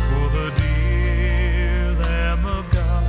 For the dear Lamb of God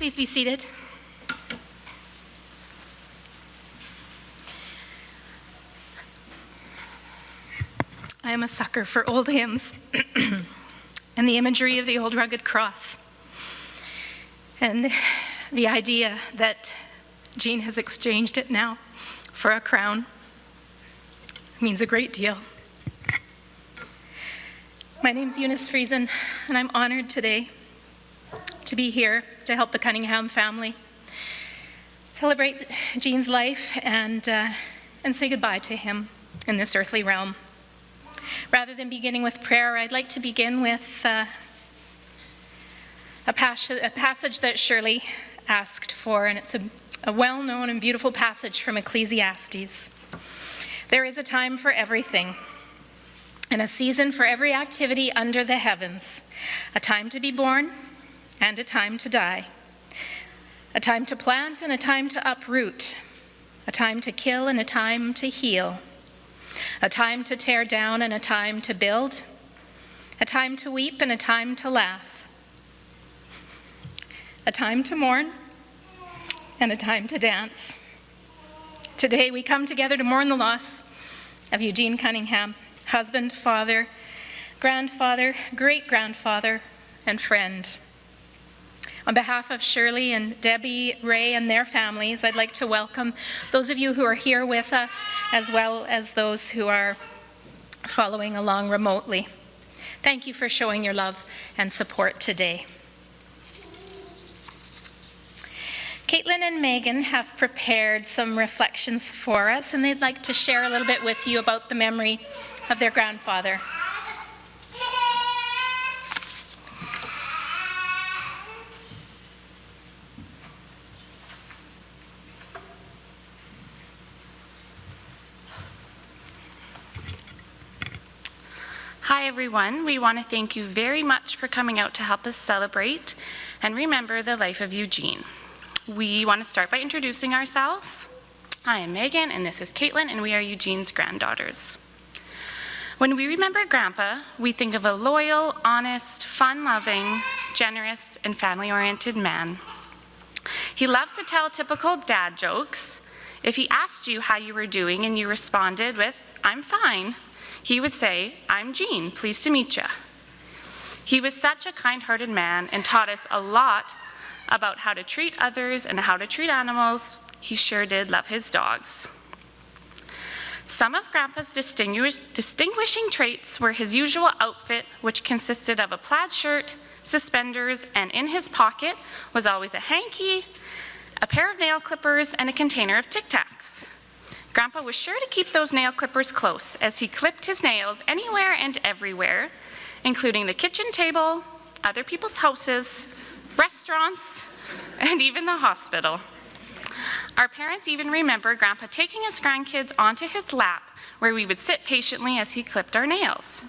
Please be seated. I am a sucker for old hymns and the imagery of the old rugged cross. And the idea that Jean has exchanged it now for a crown means a great deal. My name's Eunice Friesen, and I'm honored today to be here to help the Cunningham family celebrate Jean's life and say goodbye to him in this earthly realm. Rather than beginning with prayer, I'd like to begin with a passage that Shirley asked for, and it's a well-known and beautiful passage from Ecclesiastes. There is a time for everything, and a season for every activity under the heavens, a time to be born and a time to die, a time to plant and a time to uproot, a time to kill and a time to heal, a time to tear down and a time to build, a time to weep and a time to laugh, a time to mourn and a time to dance. Today we come together to mourn the loss of Eugene Cunningham, husband, father, grandfather, great-grandfather, and friend. On behalf of Shirley and Debbie, Ray, and their families, I'd like to welcome those of you who are here with us, as well as those who are following along remotely. Thank you for showing your love and support today. Caitlin and Megan have prepared some reflections for us, and they'd like to share a little bit with you about the memory of their grandfather. Hi everyone, we want to thank you very much for coming out to help us celebrate and remember the life of Eugene. We want to start by introducing ourselves. I am Megan and this is Caitlin, and we are Eugene's granddaughters. When we remember Grandpa, we think of a loyal, honest, fun-loving, generous, and family-oriented man. He loved to tell typical dad jokes. If he asked you how you were doing and you responded with, "I'm fine," he would say, "I'm Jean, pleased to meet ya." He was such a kind-hearted man and taught us a lot about how to treat others and how to treat animals. He sure did love his dogs. Some of Grandpa's distinguishing traits were his usual outfit, which consisted of a plaid shirt, suspenders, and in his pocket was always a hanky, a pair of nail clippers, and a container of Tic Tacs. Grandpa was sure to keep those nail clippers close as he clipped his nails anywhere and everywhere, including the kitchen table, other people's houses, restaurants, and even the hospital. Our parents even remember Grandpa taking his grandkids onto his lap where we would sit patiently as he clipped our nails.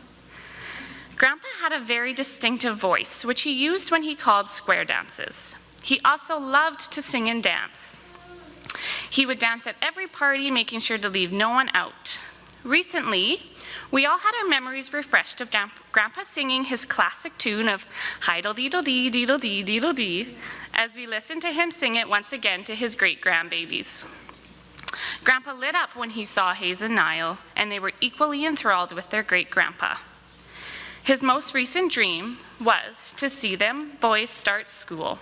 Grandpa had a very distinctive voice, which he used when he called square dances. He also loved to sing and dance. He would dance at every party, making sure to leave no one out. Recently, we all had our memories refreshed of Grandpa singing his classic tune of "Hidle-deedle-dee, deedle-dee, deedle-dee," as we listened to him sing it once again to his great-grandbabies. Grandpa lit up when he saw Hayes and Niall, and they were equally enthralled with their great-grandpa. His most recent dream was to see them boys start school,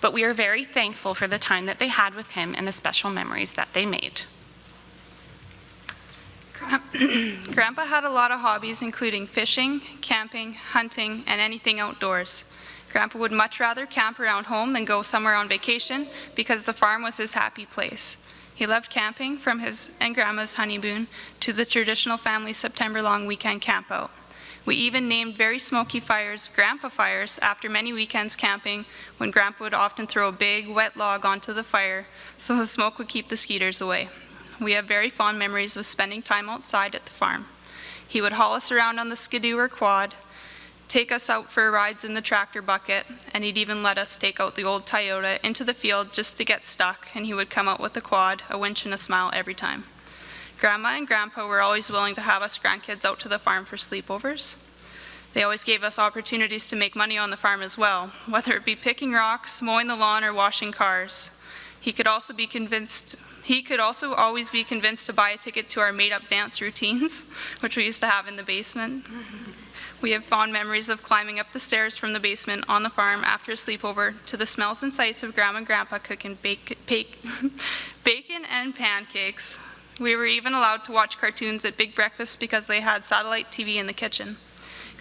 but we are very thankful for the time that they had with him and the special memories that they made. Grandpa had a lot of hobbies, including fishing, camping, hunting, and anything outdoors. Grandpa would much rather camp around home than go somewhere on vacation because the farm was his happy place. He loved camping, from his and Grandma's honeymoon to the traditional family September-long weekend campout. We even named very smoky fires Grandpa fires after many weekends camping, when Grandpa would often throw a big, wet log onto the fire so the smoke would keep the skeeters away. We have very fond memories of spending time outside at the farm. He would haul us around on the skidoo or quad, take us out for rides in the tractor bucket, and he'd even let us take out the old Toyota into the field just to get stuck, and he would come out with the quad, a winch and a smile every time. Grandma and Grandpa were always willing to have us grandkids out to the farm for sleepovers. They always gave us opportunities to make money on the farm as well, whether it be picking rocks, mowing the lawn, or washing cars. He could also always be convinced to buy a ticket to our made-up dance routines, which we used to have in the basement. We have fond memories of climbing up the stairs from the basement on the farm after a sleepover to the smells and sights of Grandma and Grandpa cooking bacon and pancakes. We were even allowed to watch cartoons at Big Breakfast because they had satellite TV in the kitchen.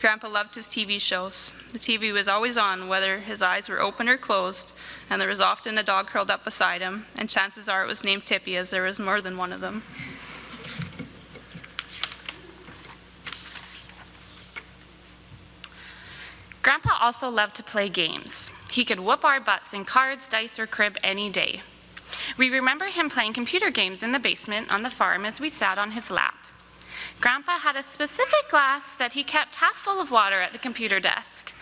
Grandpa loved his TV shows. The TV was always on, whether his eyes were open or closed, and there was often a dog curled up beside him, and chances are it was named Tippy, as there was more than one of them. Grandpa also loved to play games. He could whoop our butts in cards, dice, or crib any day. We remember him playing computer games in the basement on the farm as we sat on his lap. Grandpa had a specific glass that he kept half full of water at the computer desk.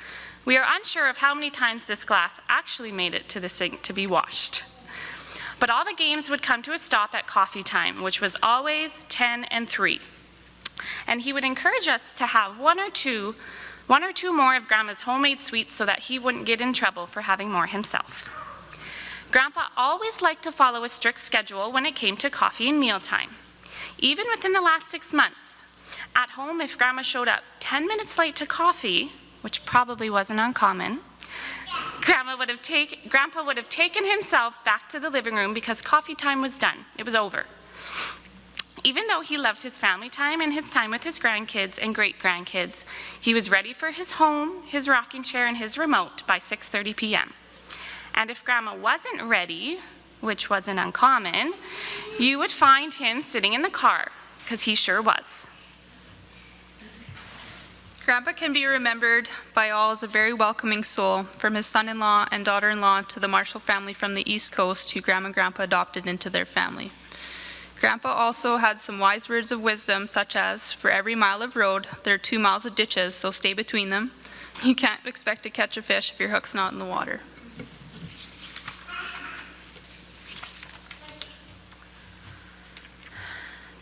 We are unsure of how many times this glass actually made it to the sink to be washed. But all the games would come to a stop at coffee time, which was always 10 and 3. And he would encourage us to have one or two more of Grandma's homemade sweets so that he wouldn't get in trouble for having more himself. Grandpa always liked to follow a strict schedule when it came to coffee and mealtime. Even within the last 6 months, at home, if Grandma showed up 10 minutes late to coffee, which probably wasn't uncommon, Grandpa would have taken himself back to the living room because coffee time was done. It was over. Even though he loved his family time and his time with his grandkids and great-grandkids, he was ready for his home, his rocking chair, and his remote by 6:30 p.m. And if Grandma wasn't ready, which wasn't uncommon, you would find him sitting in the car, because he sure was. Grandpa can be remembered by all as a very welcoming soul, from his son-in-law and daughter-in-law to the Marshall family from the East Coast who Grandma and Grandpa adopted into their family. Grandpa also had some wise words of wisdom, such as, for every mile of road, there are 2 miles of ditches, so stay between them. You can't expect to catch a fish if your hook's not in the water.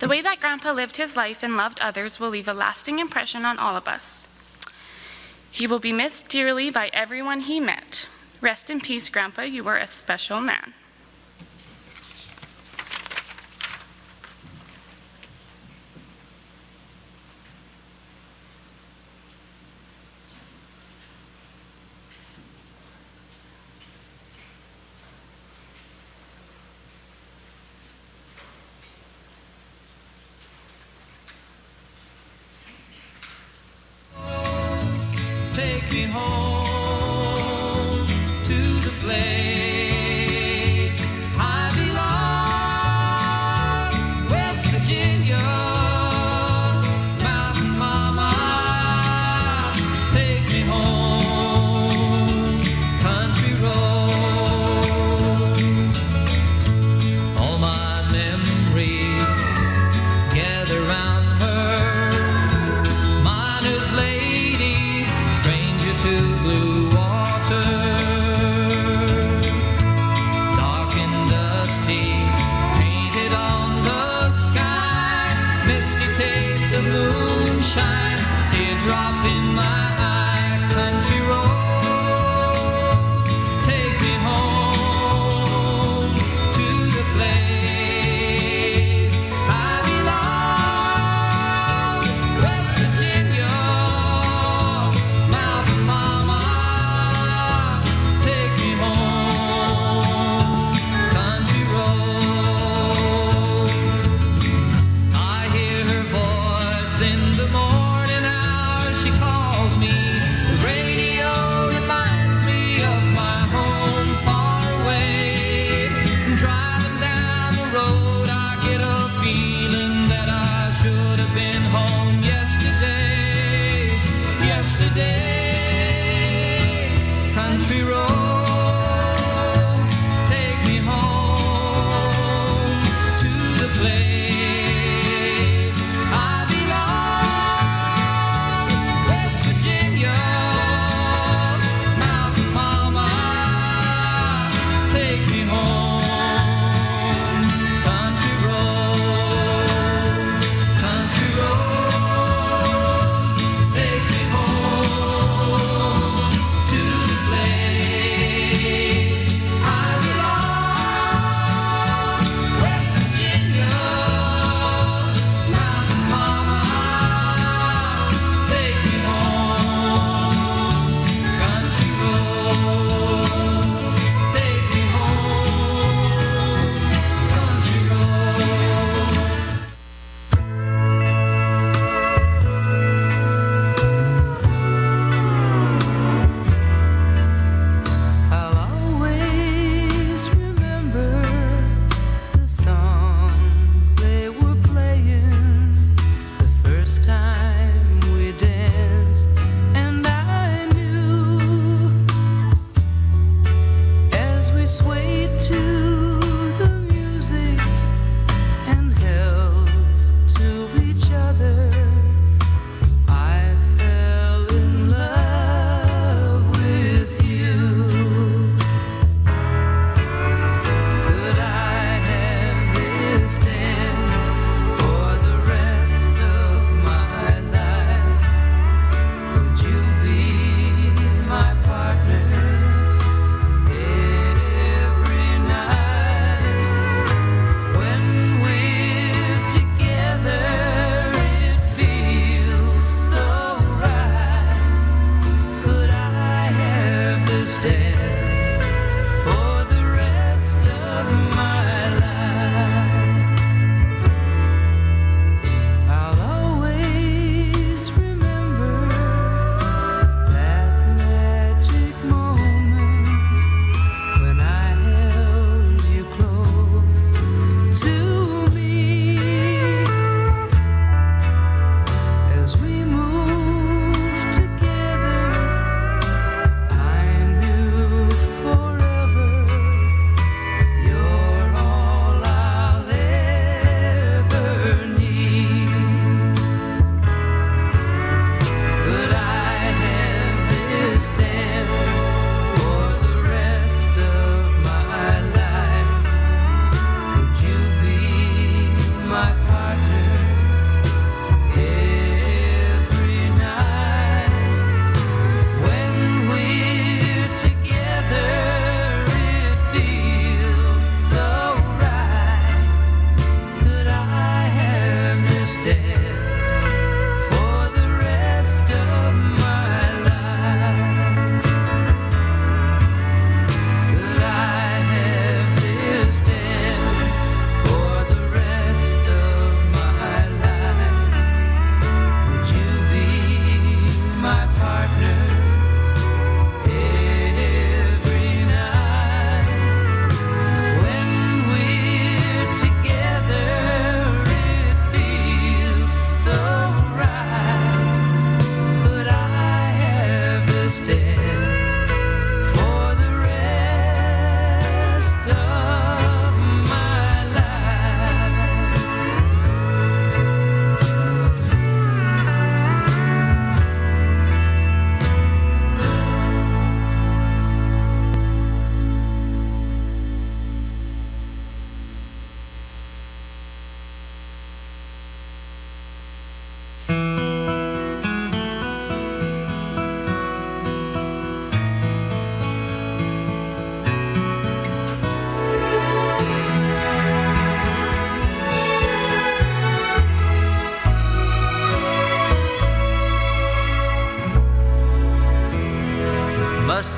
The way that Grandpa lived his life and loved others will leave a lasting impression on all of us. He will be missed dearly by everyone he met. Rest in peace, Grandpa, you were a special man. Take me home to the place I belong, West Virginia, Mountain Mama. Take me home, country roads, all my memories gather round her, miner's lady, stranger to blue water, dark and dusty, painted on the sky, misty taste of moonshine, teardrop in my eye, country roads, take me home to the place I belong, West Virginia, Mountain Mama, take me home, country roads. I hear her voice in the morning hours, she calls me, the radio reminds me of my home far away. Driving down the road, I get a feeling that I should have been home yesterday, country roads, take me home to the place I belong, West Virginia,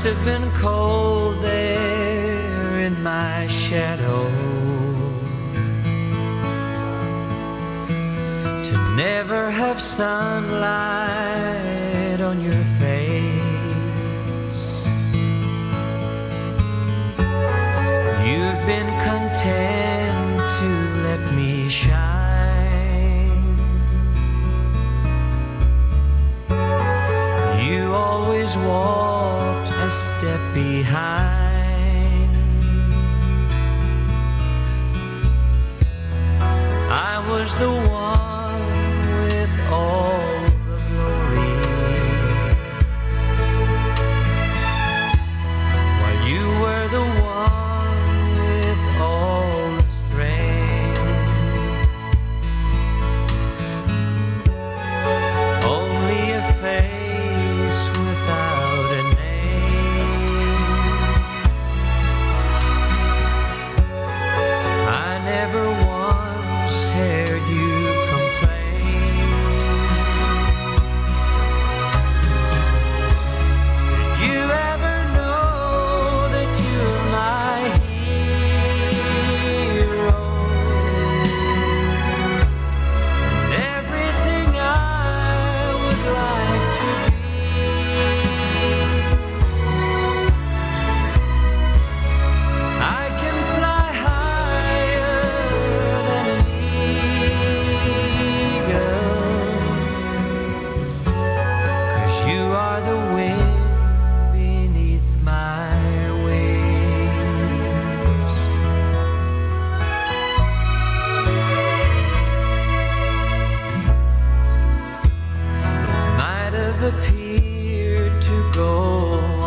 have been cold there in my shadow, to never have sunlight on your face. You've been content to let me shine. You always walked a step behind. I was the one with all the glory, while you were the one with all the strength. Only a face without a name. I never once heard you complain. Did you ever know that you're my hero? And everything I would like to be. I can fly higher than an eagle, 'cause you are the wind beneath my wings. It might have appeared to go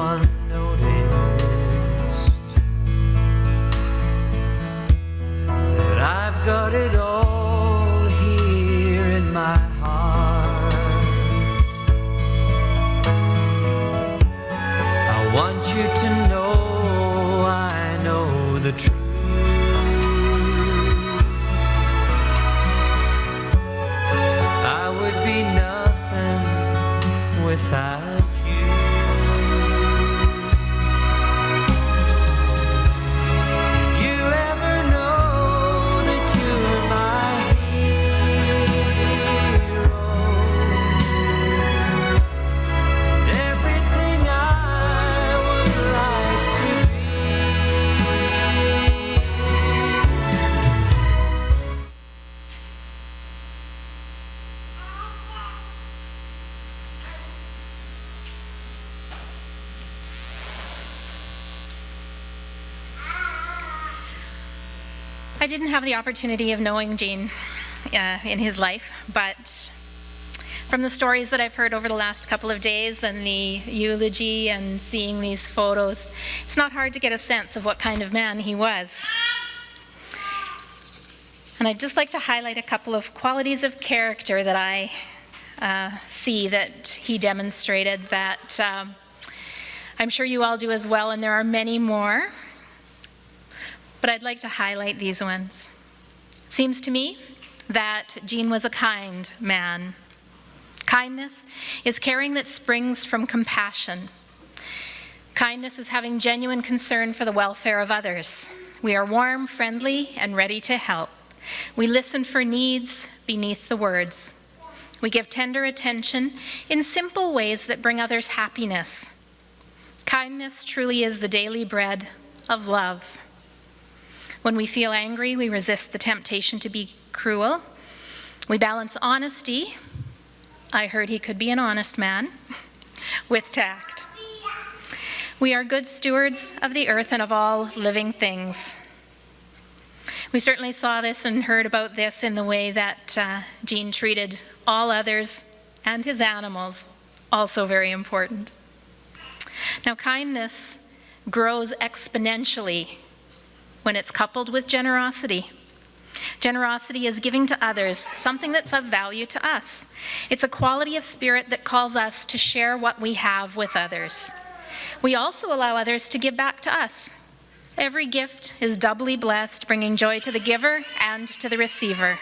unnoticed that I've got it all here in my heart. I want you to know I know the truth. I would be nothing without you. Did you ever know that you're my hero? Everything I would like to be. I didn't have the opportunity of knowing Gene in his life, but from the stories that I've heard over the last couple of days and the eulogy and seeing these photos, it's not hard to get a sense of what kind of man he was. And I'd just like to highlight a couple of qualities of character that I see that he demonstrated that I'm sure you all do as well, and there are many more. But I'd like to highlight these ones. It seems to me that Gene was a kind man. Kindness is caring that springs from compassion. Kindness is having genuine concern for the welfare of others. We are warm, friendly, and ready to help. We listen for needs beneath the words. We give tender attention in simple ways that bring others happiness. Kindness truly is the daily bread of love. When we feel angry, we resist the temptation to be cruel. We balance honesty. I heard he could be an honest man, with tact. We are good stewards of the earth and of all living things. We certainly saw this and heard about this in the way that Gene treated all others and his animals, also very important. Now, kindness grows exponentially when it's coupled with generosity. Generosity is giving to others something that's of value to us. It's a quality of spirit that calls us to share what we have with others. We also allow others to give back to us. Every gift is doubly blessed, bringing joy to the giver and to the receiver.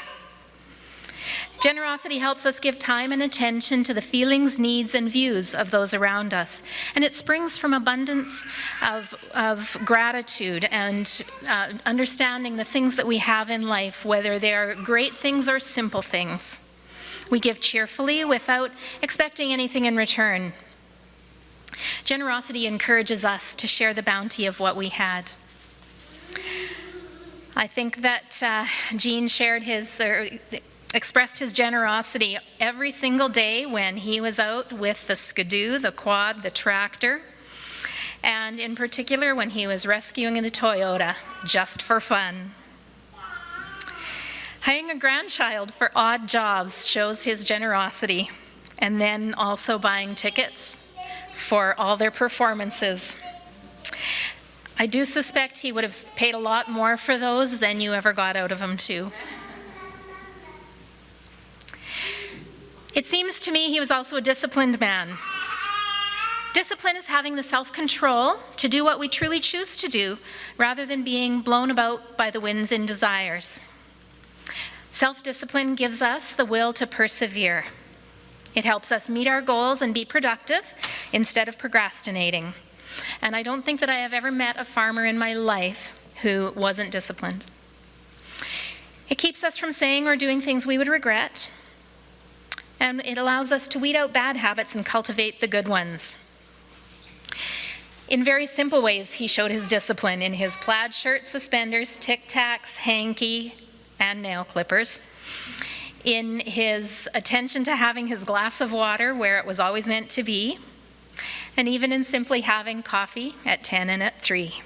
Generosity helps us give time and attention to the feelings, needs, and views of those around us. And it springs from abundance of gratitude and understanding the things that we have in life, whether they are great things or simple things. We give cheerfully without expecting anything in return. Generosity encourages us to share the bounty of what we had. I think that Gene expressed his generosity every single day when he was out with the skidoo, the quad, the tractor, and in particular when he was rescuing the Toyota, just for fun. Hiring a grandchild for odd jobs shows his generosity, and then also buying tickets for all their performances. I do suspect he would have paid a lot more for those than you ever got out of him too. It seems to me he was also a disciplined man. Discipline is having the self-control to do what we truly choose to do, rather than being blown about by the winds and desires. Self-discipline gives us the will to persevere. It helps us meet our goals and be productive instead of procrastinating. And I don't think that I have ever met a farmer in my life who wasn't disciplined. It keeps us from saying or doing things we would regret, and it allows us to weed out bad habits and cultivate the good ones. In very simple ways, he showed his discipline in his plaid shirt, suspenders, tic-tacs, hanky, and nail clippers. In his attention to having his glass of water where it was always meant to be, and even in simply having coffee at 10 and at 3.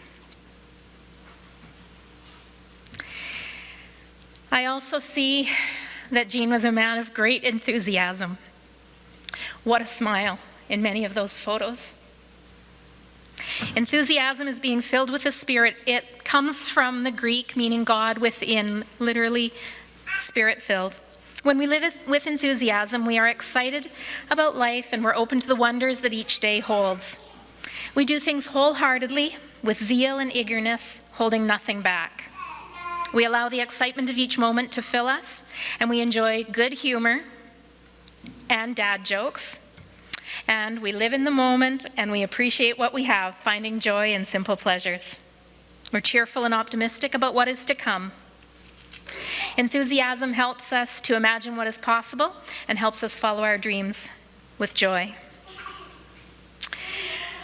I also see that Gene was a man of great enthusiasm. What a smile in many of those photos. Enthusiasm is being filled with the Spirit. It comes from the Greek meaning God within, literally Spirit-filled. When we live with enthusiasm, we are excited about life and we're open to the wonders that each day holds. We do things wholeheartedly, with zeal and eagerness, holding nothing back. We allow the excitement of each moment to fill us, and we enjoy good humor and dad jokes. And we live in the moment, and we appreciate what we have, finding joy in simple pleasures. We're cheerful and optimistic about what is to come. Enthusiasm helps us to imagine what is possible and helps us follow our dreams with joy.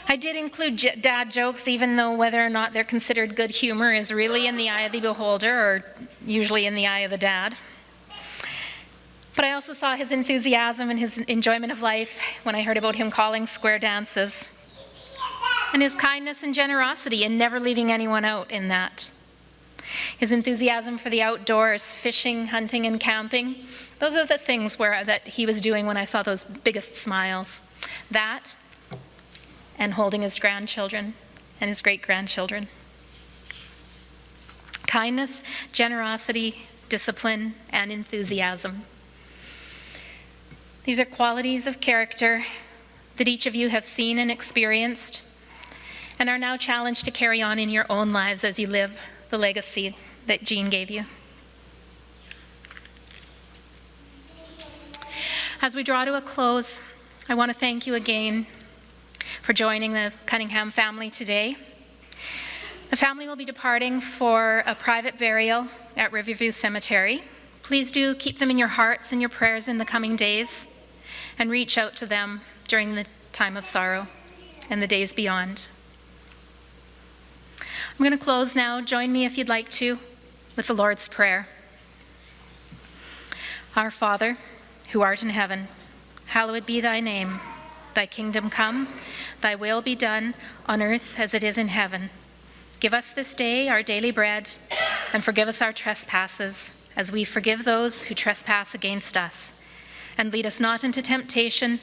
I did include dad jokes, even though whether or not they're considered good humor is really in the eye of the beholder, or usually in the eye of the dad. But I also saw his enthusiasm and his enjoyment of life when I heard about him calling square dances, and his kindness and generosity in never leaving anyone out in that. His enthusiasm for the outdoors, fishing, hunting, and camping, those are the things that he was doing when I saw those biggest smiles. That, and holding his grandchildren and his great-grandchildren. Kindness, generosity, discipline, and enthusiasm. These are qualities of character that each of you have seen and experienced and are now challenged to carry on in your own lives as you live the legacy that Gene gave you. As we draw to a close, I want to thank you again for joining the Cunningham family today. The family will be departing for a private burial at Riverview Cemetery. Please do keep them in your hearts and your prayers in the coming days, and reach out to them during the time of sorrow and the days beyond. I'm going to close now. Join me, if you'd like to, with the Lord's Prayer. Our Father, who art in heaven, hallowed be thy name. Thy kingdom come, thy will be done on earth as it is in heaven. Give us this day our daily bread, and forgive us our trespasses, as we forgive those who trespass against us. And lead us not into temptation,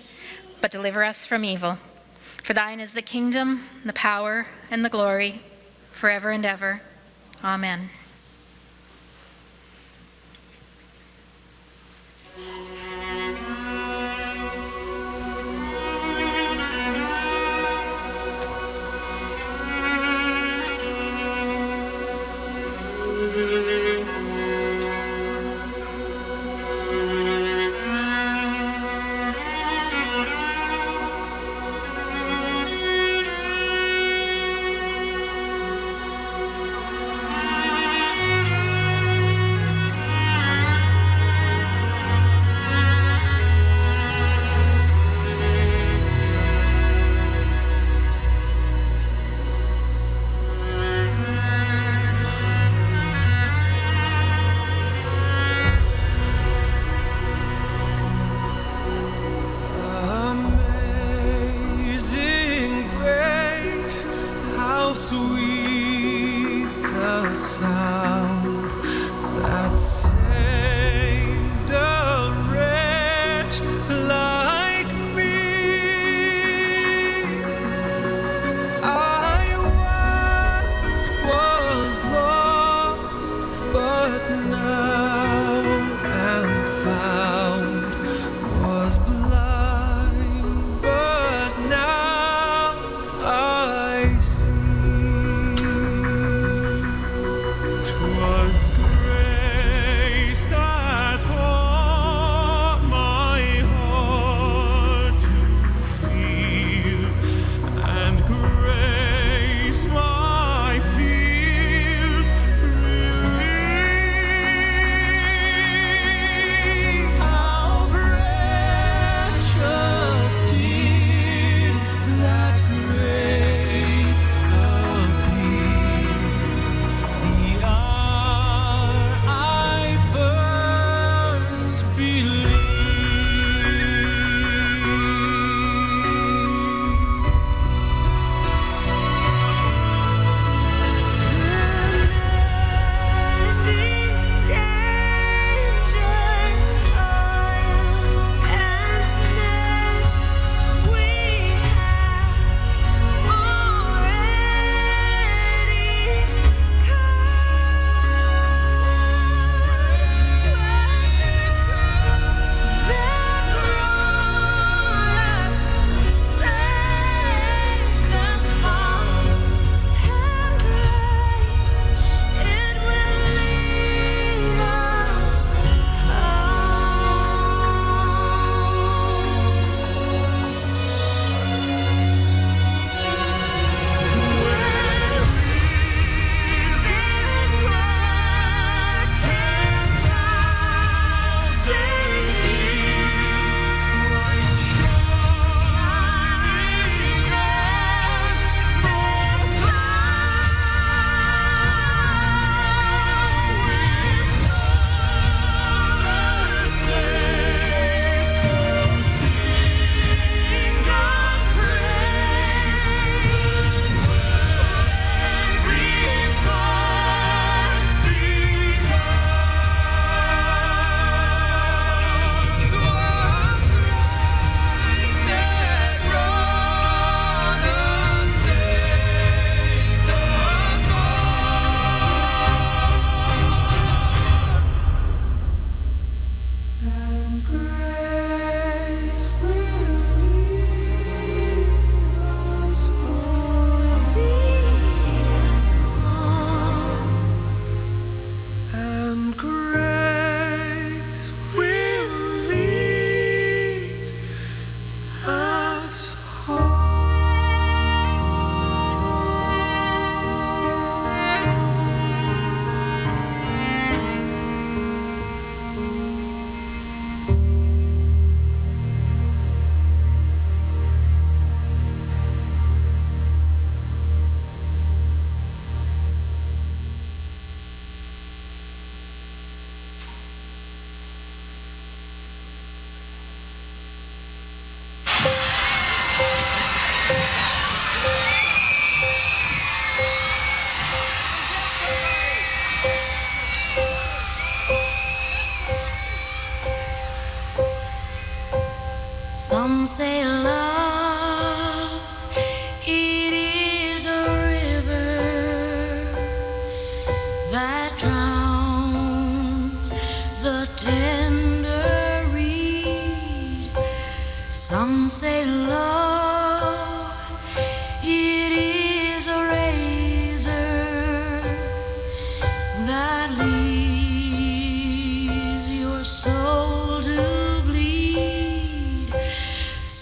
but deliver us from evil. For thine is the kingdom, the power, and the glory, forever and ever. Amen.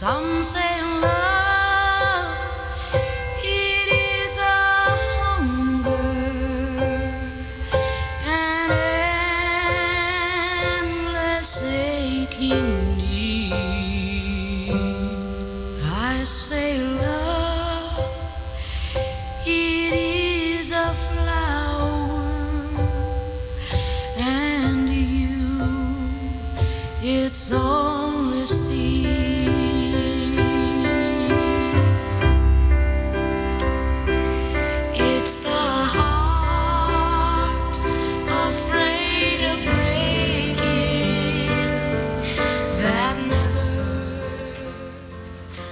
Some say love, it is a hunger, an endless aching need. I say love, it is a flower, and you, it's only seed.